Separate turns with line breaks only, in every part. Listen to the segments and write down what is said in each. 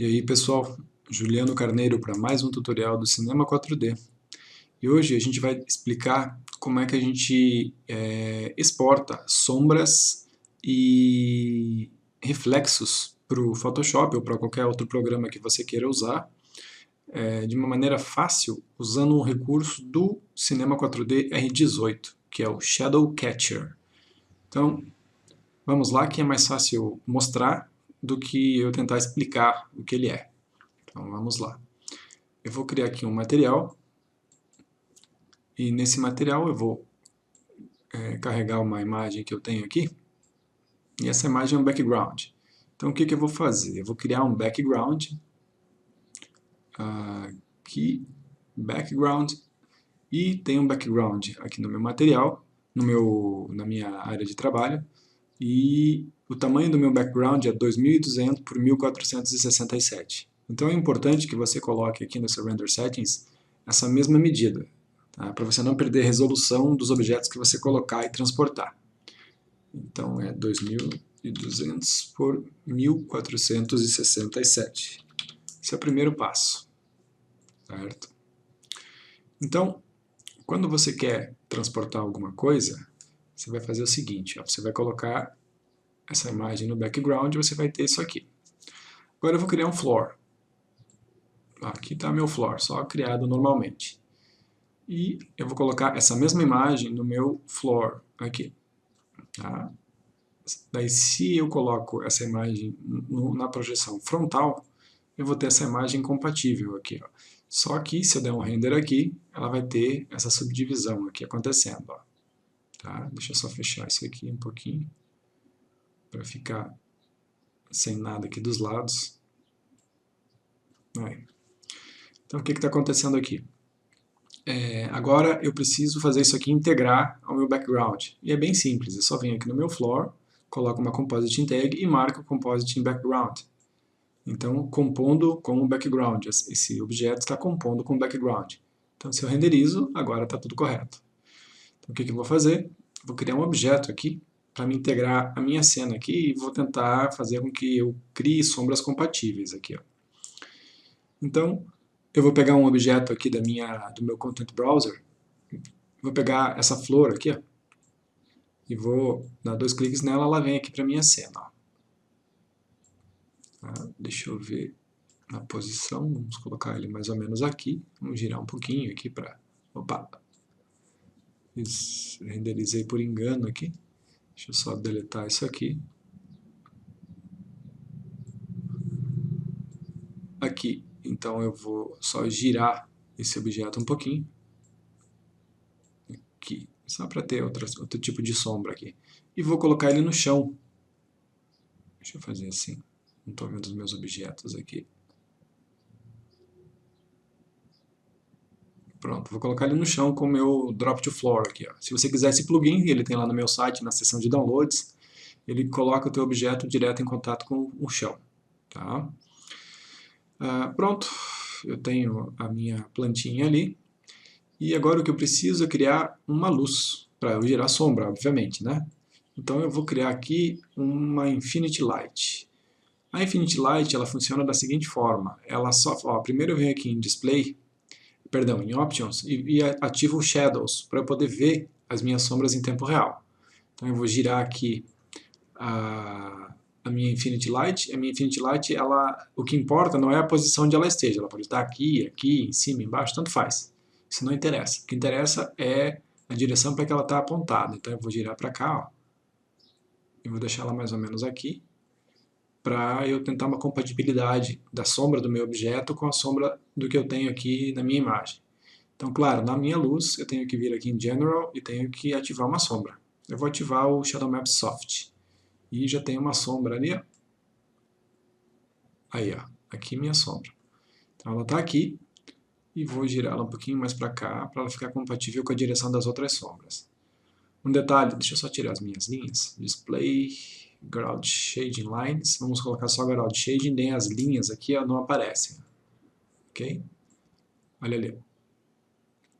E aí pessoal, Juliano Carneiro para mais um tutorial do Cinema 4D. E hoje a gente vai explicar como é que a gente exporta sombras e reflexos para o Photoshop ou para qualquer outro programa que você queira usar de uma maneira fácil usando um recurso do Cinema 4D R18, que é o Shadow Catcher. Então, vamos lá, que é mais fácil mostrar do que eu tentar explicar o que ele é. Então vamos lá. Eu vou criar aqui um material e nesse material eu vou carregar uma imagem que eu tenho aqui e essa imagem é um background. Então o que eu vou fazer? Eu vou criar um background aqui, background, e tem um background aqui no meu material, na minha área de trabalho, e o tamanho do meu background é 2200 por 1467. Então é importante que você coloque aqui no seu Render Settings essa mesma medida, tá? Para você não perder a resolução dos objetos que você colocar e transportar. Então é 2200 por 1467. Esse é o primeiro passo, certo? Então, quando você quer transportar alguma coisa, você vai fazer o seguinte, ó, você vai colocar essa imagem no background e você vai ter isso aqui. Agora eu vou criar um floor. Aqui está meu floor, só criado normalmente. E eu vou colocar essa mesma imagem no meu floor aqui. Tá? Daí se eu coloco essa imagem na projeção frontal, eu vou ter essa imagem compatível aqui. Ó. Só que se eu der um render aqui, ela vai ter essa subdivisão aqui acontecendo. Ó. Tá? Deixa eu só fechar isso aqui um pouquinho, para ficar sem nada aqui dos lados. Aí. Então o que está acontecendo aqui? Agora eu preciso fazer isso aqui integrar ao meu background. E é bem simples, eu só venho aqui no meu floor, coloco uma compositing tag e marco o compositing background. Então, compondo com o background, esse objeto está compondo com o background. Então, se eu renderizo, agora está tudo correto. Então, o que eu vou fazer? Vou criar um objeto aqui para me integrar a minha cena aqui e vou tentar fazer com que eu crie sombras compatíveis aqui. Ó. Então, eu vou pegar um objeto aqui do meu Content Browser, vou pegar essa flor aqui, ó, e vou dar 2 cliques nela, ela vem aqui para a minha cena. Ó. Tá? Deixa eu ver na posição, vamos colocar ele mais ou menos aqui, vamos girar um pouquinho aqui para... Opa! Renderizei por engano aqui, deixa eu só deletar isso aqui. Aqui, então eu vou só girar esse objeto um pouquinho. Aqui, só para ter outro tipo de sombra aqui. E vou colocar ele no chão. Deixa eu fazer assim. Não estou vendo os meus objetos aqui. Pronto, vou colocar ele no chão com o meu Drop to Floor aqui. Ó. Se você quiser esse plugin, ele tem lá no meu site, na seção de downloads, ele coloca o teu objeto direto em contato com o chão. Tá? Pronto, eu tenho a minha plantinha ali. E agora o que eu preciso é criar uma luz, para eu gerar sombra, obviamente, né? Então eu vou criar aqui uma Infinity Light. A Infinity Light, ela funciona da seguinte forma, ela só, ó, primeiro eu venho aqui em Display, perdão, em Options, e ativo o Shadows, para eu poder ver as minhas sombras em tempo real. Então eu vou girar aqui a minha Infinity Light. A minha Infinity Light, o que importa não é a posição onde ela esteja, ela pode estar aqui, aqui, em cima, embaixo, tanto faz. Isso não interessa. O que interessa é a direção para que ela está apontada. Então eu vou girar para cá, ó, e vou deixar ela mais ou menos aqui, para eu tentar uma compatibilidade da sombra do meu objeto com a sombra do que eu tenho aqui na minha imagem. Então, claro, na minha luz, eu tenho que vir aqui em General e tenho que ativar uma sombra. Eu vou ativar o Shadow Map Soft. E já tem uma sombra ali, ó. Aí, ó, aqui minha sombra. Então ela está aqui, e vou girar ela um pouquinho mais para cá, para ela ficar compatível com a direção das outras sombras. Um detalhe, deixa eu só tirar as minhas linhas. Display, Ground Shading Lines. Vamos colocar só Ground Shading, nem as linhas aqui ó, não aparecem. Ok? Olha ali.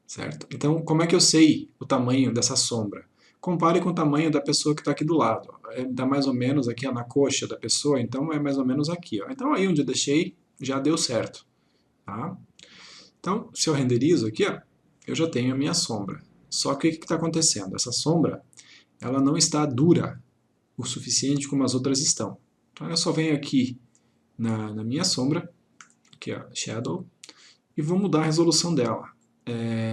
Certo? Então, como é que eu sei o tamanho dessa sombra? Compare com o tamanho da pessoa que está aqui do lado. Dá mais ou menos aqui ó, na coxa da pessoa, então é mais ou menos aqui. Ó. Então aí onde eu deixei, já deu certo. Tá? Então, se eu renderizo aqui, ó, eu já tenho a minha sombra. Só que o que está acontecendo? Essa sombra ela não está dura o suficiente como as outras estão. Então eu só venho aqui na minha sombra, aqui ó, Shadow, e vou mudar a resolução dela.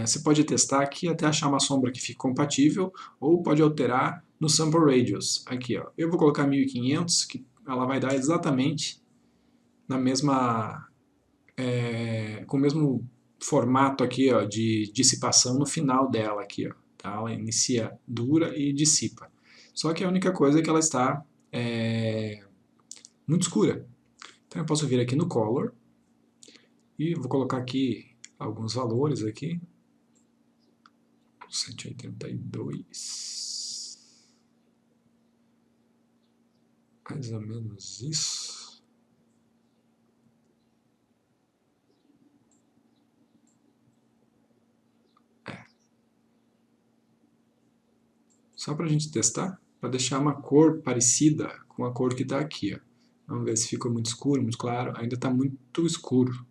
Você pode testar aqui até achar uma sombra que fique compatível, ou pode alterar no Sample Radius. Aqui, ó. Eu vou colocar 1500, que ela vai dar exatamente na mesma, com o mesmo formato aqui, ó, de dissipação no final dela aqui, ó. Tá? Ela inicia dura e dissipa. Só que a única coisa é que ela está muito escura. Então eu posso vir aqui no Color e vou colocar aqui alguns valores aqui. 182. Mais ou menos isso. Só para a gente testar, para deixar uma cor parecida com a cor que está aqui. Ó. Vamos ver se ficou muito escuro, muito claro. Ainda está muito escuro.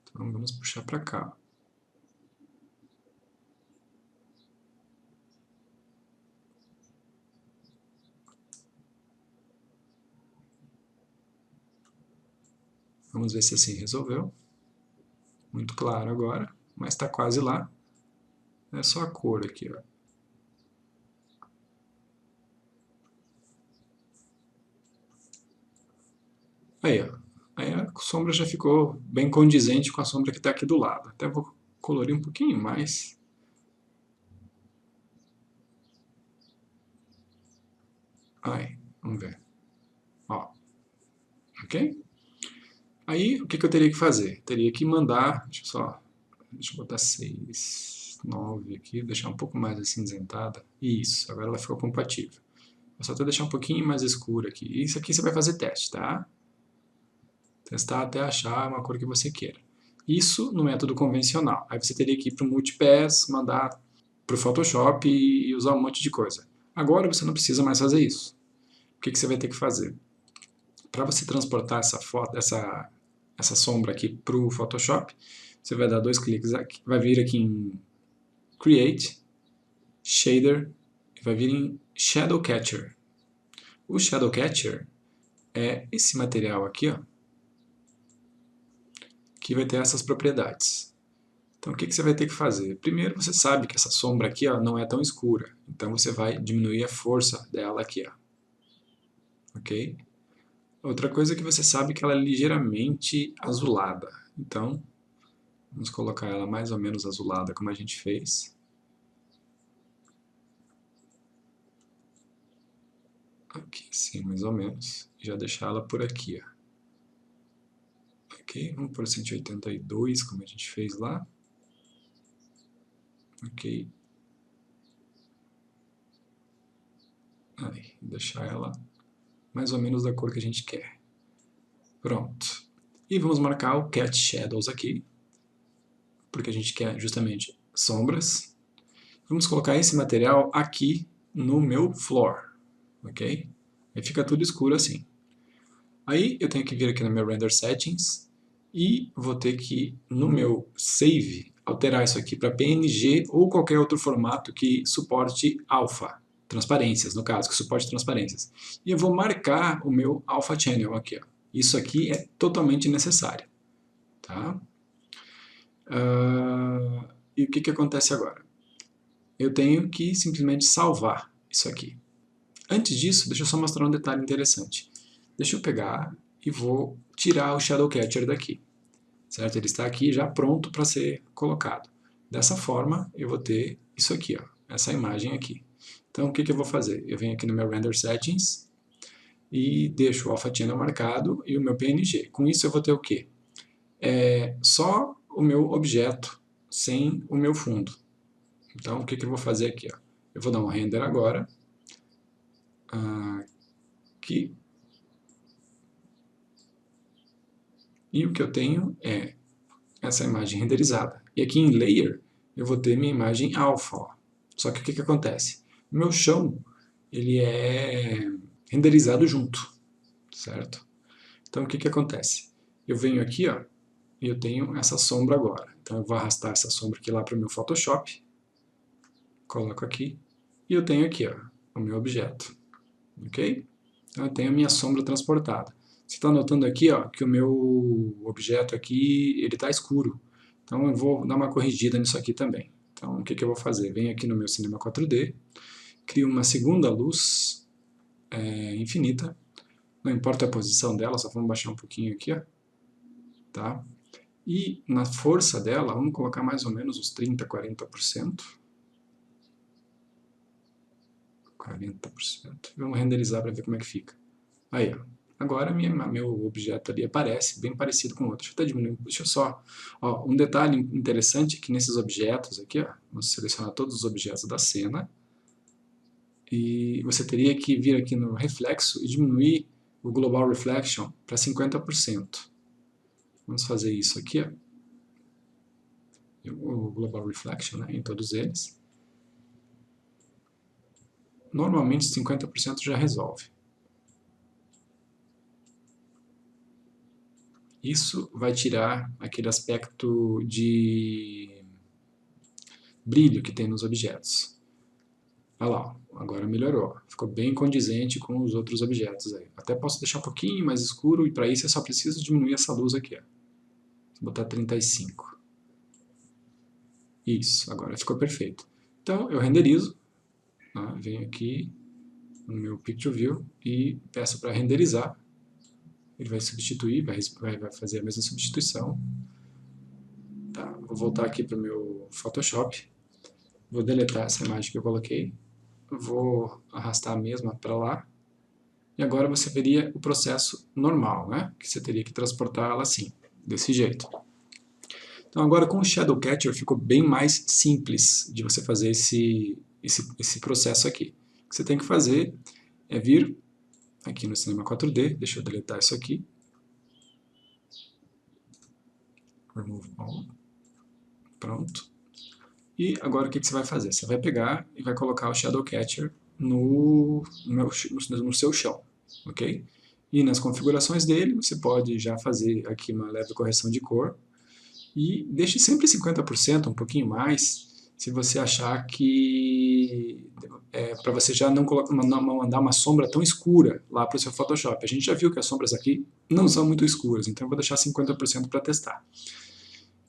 Então vamos puxar para cá. Vamos ver se assim resolveu. Muito claro agora, mas está quase lá. É só a cor aqui, ó. Aí, ó. Aí a sombra já ficou bem condizente com a sombra que está aqui do lado. Até vou colorir um pouquinho mais. Aí, vamos ver. Ó. Ok? Aí, o que eu teria que fazer? Teria que mandar, deixa eu botar 6, 9 aqui, deixar um pouco mais acinzentada. Isso, agora ela ficou compatível. Vou só até deixar um pouquinho mais escura aqui. Isso aqui você vai fazer teste, tá? Testar até achar uma cor que você queira. Isso no método convencional. Aí você teria que ir para o Multipass, mandar para o Photoshop e usar um monte de coisa. Agora você não precisa mais fazer isso. O que você vai ter que fazer? Para você transportar essa foto, essa sombra aqui para o Photoshop, você vai dar 2 cliques aqui, vai vir aqui em Create, Shader, e vai vir em Shadow Catcher. O Shadow Catcher é esse material aqui, ó, que vai ter essas propriedades. Então o que você vai ter que fazer? Primeiro você sabe que essa sombra aqui ó, não é tão escura, então você vai diminuir a força dela aqui. Ó. Ok? Outra coisa é que você sabe que ela é ligeiramente azulada. Então, vamos colocar ela mais ou menos azulada como a gente fez. Aqui, sim, mais ou menos. E já deixar ela por aqui. Ó. Ok, vamos por 182 como a gente fez lá. Ok. Aí, deixar ela mais ou menos da cor que a gente quer. Pronto. E vamos marcar o Cat Shadows aqui, porque a gente quer justamente sombras. Vamos colocar esse material aqui no meu floor, ok? Aí fica tudo escuro assim. Aí eu tenho que vir aqui no meu Render Settings e vou ter que, no meu Save, alterar isso aqui para PNG ou qualquer outro formato que suporte alpha, transparências, no caso, que suporte transparências. E eu vou marcar o meu Alpha Channel aqui. Ó. Isso aqui é totalmente necessário. Tá? E o que acontece agora? Eu tenho que simplesmente salvar isso aqui. Antes disso, deixa eu só mostrar um detalhe interessante. Deixa eu pegar e vou tirar o Shadow Catcher daqui. Certo? Ele está aqui já pronto para ser colocado. Dessa forma, eu vou ter isso aqui, ó, essa imagem aqui. Então, o que eu vou fazer? Eu venho aqui no meu Render Settings e deixo o Alpha Channel marcado e o meu PNG. Com isso, eu vou ter o quê? Só o meu objeto, sem o meu fundo. Então, o que eu vou fazer aqui? Ó? Eu vou dar um render agora. Aqui. E o que eu tenho é essa imagem renderizada. E aqui em Layer, eu vou ter minha imagem alpha. Ó. Só que o que acontece? O meu chão, ele é renderizado junto, certo? Então, o que acontece? eu venho aqui, ó, e eu tenho essa sombra agora. Então eu vou arrastar essa sombra aqui lá para o meu Photoshop, coloco aqui, e eu tenho aqui, ó, o meu objeto, ok? Então eu tenho a minha sombra transportada. Você está notando aqui, ó, que o meu objeto aqui, ele está escuro. Então eu vou dar uma corrigida nisso aqui também. Então o que eu vou fazer? Venho aqui no meu Cinema 4D, crio uma segunda luz infinita, não importa a posição dela, só vamos baixar um pouquinho aqui, ó, tá? E na força dela, vamos colocar mais ou menos uns 30, 40%. 40%. Vamos renderizar para ver como é que fica. Aí, ó. Agora meu objeto ali aparece bem parecido com o outro. Deixa eu até diminuir. Deixa eu só... Ó, um detalhe interessante é que nesses objetos aqui, ó, vamos selecionar todos os objetos da cena. E você teria que vir aqui no reflexo e diminuir o Global Reflection para 50%. Vamos fazer isso aqui, ó. O Global Reflection, né, em todos eles. Normalmente 50% já resolve. Isso vai tirar aquele aspecto de brilho que tem nos objetos. Olha lá, agora melhorou. Ficou bem condizente com os outros objetos aí. Até posso deixar um pouquinho mais escuro, e para isso eu só preciso diminuir essa luz aqui. Ó. Vou botar 35. Isso, agora ficou perfeito. Então eu renderizo, né? Venho aqui no meu Picture View e peço para renderizar. Ele vai substituir, vai fazer a mesma substituição. Tá, vou voltar aqui para o meu Photoshop. Vou deletar essa imagem que eu coloquei. Vou arrastar a mesma para lá. E agora você veria o processo normal, né? Que você teria que transportar ela assim, desse jeito. Então agora com o Shadow Catcher ficou bem mais simples de você fazer esse processo aqui. O que você tem que fazer é vir aqui no Cinema 4D, deixa eu deletar isso aqui. Remove all. Pronto. E agora o que você vai fazer? Você vai pegar e vai colocar o Shadow Catcher no seu chão, ok? E nas configurações dele, você pode já fazer aqui uma leve correção de cor. E deixe sempre 50%, um pouquinho mais, se você achar que para você já não mandar uma sombra tão escura lá para o seu Photoshop. A gente já viu que as sombras aqui não são muito escuras, então eu vou deixar 50% para testar.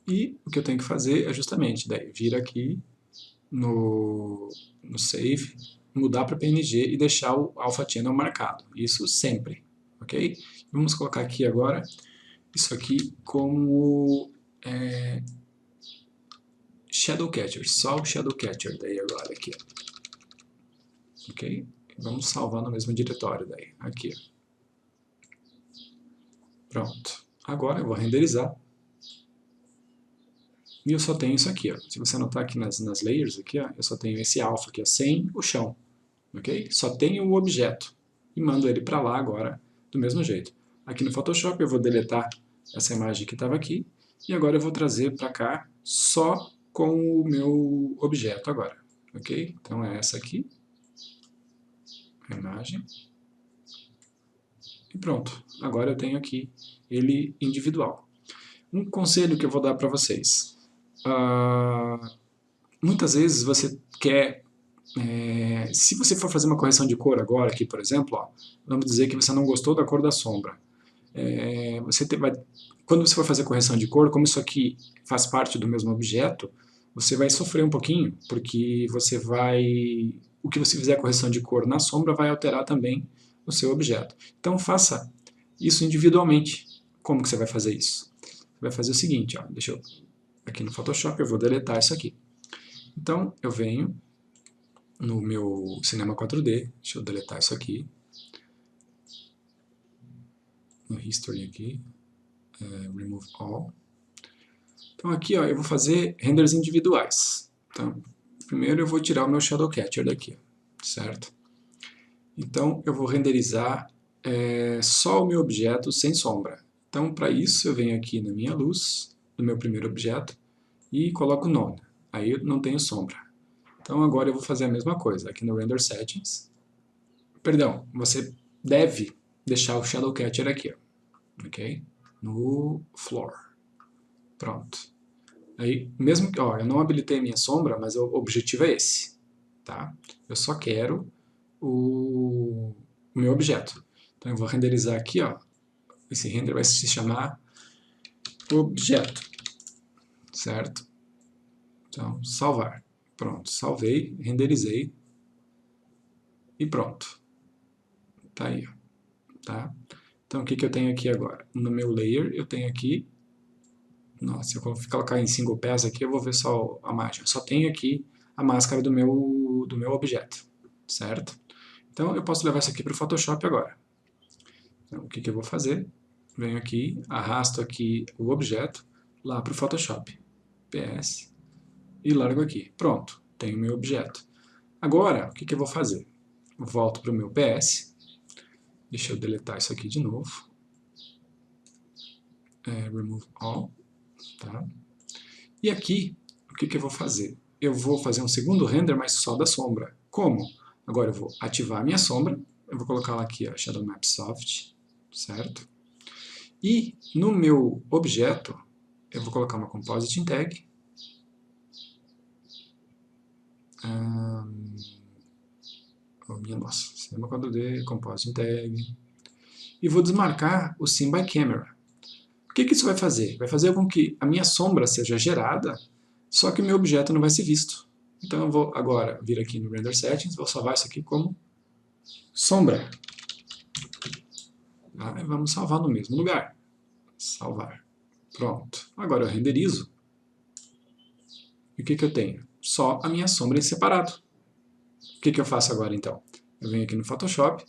E o que eu tenho que fazer é justamente daí, vir aqui no Save, mudar para PNG e deixar o Alpha Channel marcado. Isso sempre, ok? Vamos colocar aqui agora isso aqui como Shadow Catcher, só o Shadow Catcher daí agora aqui, ok? Vamos salvar no mesmo diretório daí, aqui. Pronto. Agora eu vou renderizar. E eu só tenho isso aqui, ó. Se você notar aqui nas layers, aqui, ó, eu só tenho esse alpha aqui, ó, sem o chão, ok? Só tenho o objeto. E mando ele para lá agora, do mesmo jeito. Aqui no Photoshop eu vou deletar essa imagem que estava aqui, e agora eu vou trazer para cá só com o meu objeto agora, ok? Então é essa aqui, a imagem. E pronto, agora eu tenho aqui ele individual. Um conselho que eu vou dar para vocês. Muitas vezes você quer... se você for fazer uma correção de cor agora, aqui por exemplo, ó, vamos dizer que você não gostou da cor da sombra. Quando você for fazer correção de cor, como isso aqui faz parte do mesmo objeto, você vai sofrer um pouquinho, porque você vai... O que você fizer correção de cor na sombra vai alterar também o seu objeto. Então faça isso individualmente. Como que você vai fazer isso? Você vai fazer o seguinte, ó, deixa eu... Aqui no Photoshop eu vou deletar isso aqui. Então eu venho no meu Cinema 4D, deixa eu deletar isso aqui. No History aqui, Remove All. Então aqui ó, eu vou fazer renders individuais. Então, primeiro eu vou tirar o meu Shadow Catcher daqui, certo? Então eu vou renderizar só o meu objeto sem sombra. Então para isso eu venho aqui na minha luz, do meu primeiro objeto, e coloco None. Aí eu não tenho sombra. Então agora eu vou fazer a mesma coisa, aqui no Render Settings. Perdão, você deve deixar o Shadow Catcher aqui, ok? no floor. Pronto. Aí, mesmo que, ó, eu não habilitei minha sombra, mas o objetivo é esse, tá? Eu só quero o meu objeto. Então eu vou renderizar aqui, ó. Esse render vai se chamar objeto, certo? Então, salvar. Pronto, salvei, renderizei e pronto. Tá aí, ó. Tá? Então, o que que eu tenho aqui agora? No meu layer, eu tenho aqui... Nossa, se eu colocar em single pass aqui, eu vou ver só a margem. Eu só tenho aqui a máscara do meu objeto, certo? Então, eu posso levar isso aqui para o Photoshop agora. Então, o que que eu vou fazer? Venho aqui, arrasto aqui o objeto lá para o Photoshop. PS. E largo aqui. Pronto, tenho o meu objeto. Agora, o que que eu vou fazer? Volto para o meu PS. Deixa eu deletar isso aqui de novo. Remove all. Tá? E aqui, o que que eu vou fazer? Eu vou fazer um segundo render, mas só da sombra. Como? Agora eu vou ativar a minha sombra. Eu vou colocar lá aqui, ó, Shadow Map Soft. Certo? E no meu objeto, eu vou colocar uma Compositing Tag. Oh, minha nossa, Cinema 4D, Compositing Tag. E vou desmarcar o Sim by Camera. O que que isso vai fazer? Vai fazer com que a minha sombra seja gerada, só que o meu objeto não vai ser visto. Então eu vou agora vir aqui no Render Settings, vou salvar isso aqui como sombra. Tá? E vamos salvar no mesmo lugar. Salvar. Pronto. Agora eu renderizo. E o que que eu tenho? Só a minha sombra em separado. O que que eu faço agora então? Eu venho aqui no Photoshop,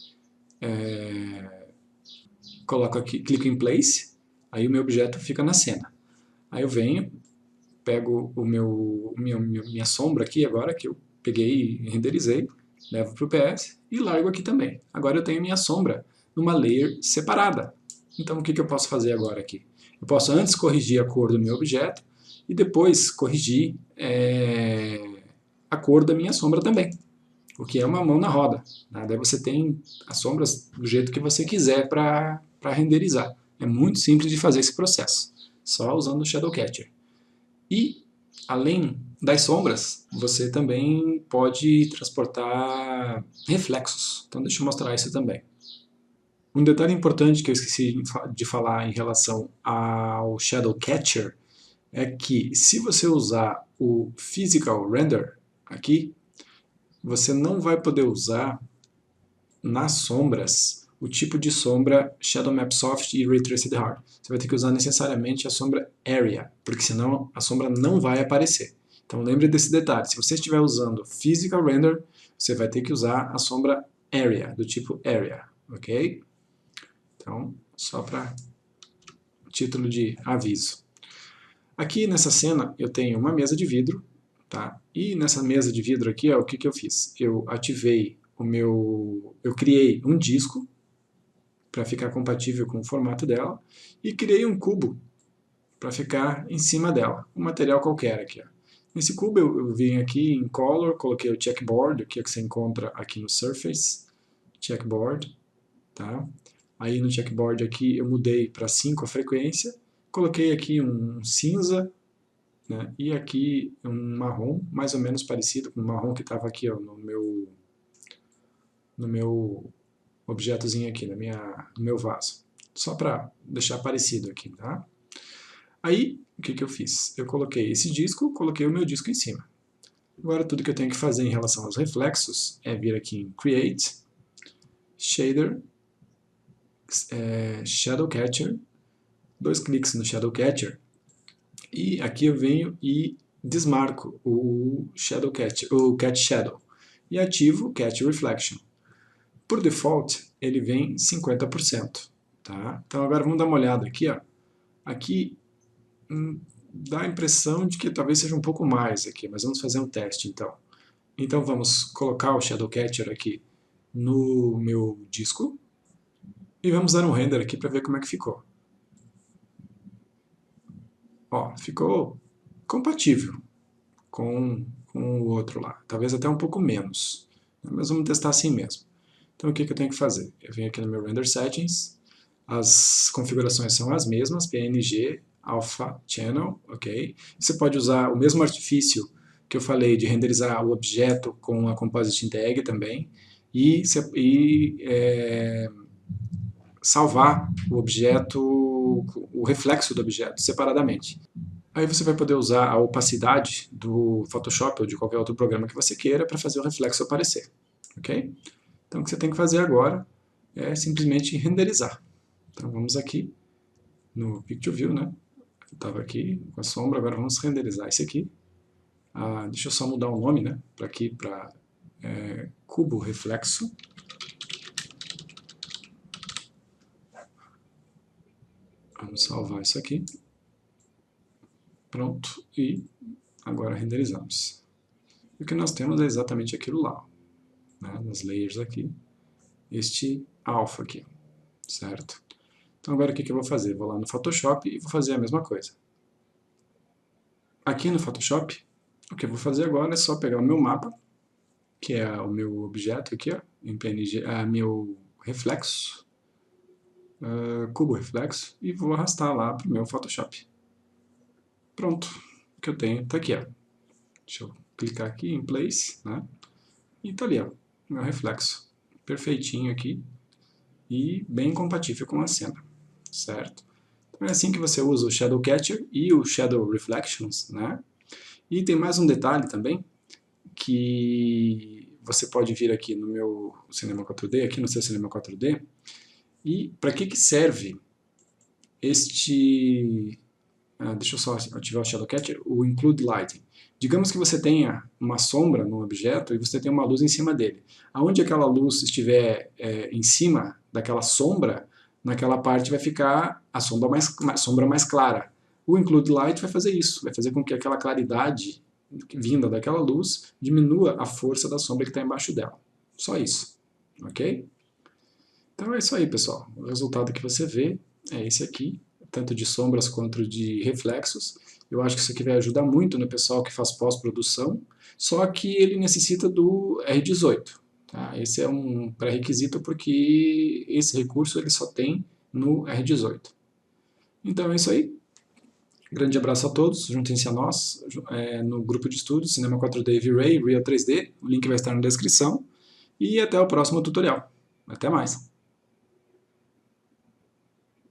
coloco aqui, clico em Place, aí o meu objeto fica na cena. Aí eu venho, pego minha sombra aqui agora, que eu peguei e renderizei, levo para o PS e largo aqui também. Agora eu tenho minha sombra numa layer separada. Então o que que eu posso fazer agora aqui? Eu posso antes corrigir a cor do meu objeto e depois corrigir a cor da minha sombra também. O que é uma mão na roda. Né? Daí você tem as sombras do jeito que você quiser para renderizar. É muito simples de fazer esse processo, só usando o Shadow Catcher. E, além das sombras, você também pode transportar reflexos. Então deixa eu mostrar isso também. Um detalhe importante que eu esqueci de falar em relação ao Shadow Catcher é que se você usar o Physical Render aqui, você não vai poder usar nas sombras o tipo de sombra Shadow Map Soft e Ray Traced Hard. Você vai ter que usar necessariamente a sombra Area, porque senão a sombra não vai aparecer. Então lembre desse detalhe, se você estiver usando Physical Render, você vai ter que usar a sombra Area, do tipo Area, ok? Então, só para título de aviso. Aqui nessa cena eu tenho uma mesa de vidro, tá? E nessa mesa de vidro aqui, ó, o que que eu fiz? Eu ativei eu criei um disco para ficar compatível com o formato dela e criei um cubo para ficar em cima dela, um material qualquer aqui, ó. Nesse cubo eu vim aqui em Color, coloquei o checkboard, que é o que você encontra aqui no Surface, checkboard, tá? Aí no checkboard aqui eu mudei para 5 a frequência, coloquei aqui um cinza, né? E aqui um marrom, mais ou menos parecido com o marrom que estava aqui, ó, no meu objetozinho aqui, no meu vaso. Só para deixar parecido aqui, tá? Aí, o que que eu fiz? Eu coloquei esse disco, coloquei o meu disco em cima. Agora tudo que eu tenho que fazer em relação aos reflexos é vir aqui em Create, Shader, Shadow Catcher, 2 cliques no Shadow Catcher, e aqui eu venho e desmarco o Shadow Catch, o Catch Shadow, e ativo o Catch Reflection. Por default, ele vem 50%. Tá? Então agora vamos dar uma olhada aqui. Ó. Aqui dá a impressão de que talvez seja um pouco mais aqui, mas vamos fazer um teste então. Então vamos colocar o Shadow Catcher aqui no meu disco e vamos dar um render aqui para ver como é que ficou. Ó, ficou compatível com o outro lá, talvez até um pouco menos, mas vamos testar assim mesmo. Então o que eu tenho que fazer? Eu venho aqui no meu Render Settings, As configurações são as mesmas, PNG, Alpha Channel, ok? Você pode usar o mesmo artifício que eu falei de renderizar o objeto com a Composite Tag também, e salvar o objeto, o reflexo do objeto separadamente. Aí você vai poder usar a opacidade do Photoshop ou de qualquer outro programa que você queira para fazer o reflexo aparecer, ok? Então o que você tem que fazer agora é simplesmente renderizar. Então vamos aqui no Picture View, né? Eu estava aqui com a sombra, agora vamos renderizar esse aqui. Deixa eu só mudar o nome, né? Para aqui, para cubo reflexo. Vamos salvar isso aqui. Pronto, e agora renderizamos. E o que nós temos é exatamente aquilo lá, né? Nas layers aqui, este alpha aqui, certo? Então agora o que eu vou fazer? Vou lá no Photoshop e vou fazer a mesma coisa. Aqui no Photoshop, o que eu vou fazer agora é só pegar o meu mapa, que é o meu objeto aqui, ó, em PNG, meu reflexo, cubo reflexo, e vou arrastar lá para o meu Photoshop. Pronto, o que eu tenho está aqui, ó. Deixa eu clicar aqui em Place, né? E está ali, ó, meu reflexo, perfeitinho aqui e bem compatível com a cena, certo? Então é assim que você usa o Shadow Catcher e o Shadow Reflections, né? E tem mais um detalhe também, que você pode vir aqui no meu Cinema 4D, aqui no seu Cinema 4D, e para que serve este... deixa eu só ativar o Shadow Catcher, o Include Lighting. Digamos que você tenha uma sombra no objeto e você tem uma luz em cima dele. Aonde aquela luz estiver em cima daquela sombra, naquela parte vai ficar a sombra mais clara. O Include Light vai fazer isso, vai fazer com que aquela claridade vinda daquela luz diminua a força da sombra que está embaixo dela. Só isso, ok? Então é isso aí, pessoal. O resultado que você vê é esse aqui, tanto de sombras quanto de reflexos. Eu acho que isso aqui vai ajudar muito no pessoal que faz pós-produção, só que ele necessita do R18. Tá? Esse é um pré-requisito porque esse recurso ele só tem no R18. Então é isso aí. Grande abraço a todos, juntem-se a nós no grupo de estudos Cinema 4D V-Ray, Real 3D, o link vai estar na descrição, e até o próximo tutorial. Até mais!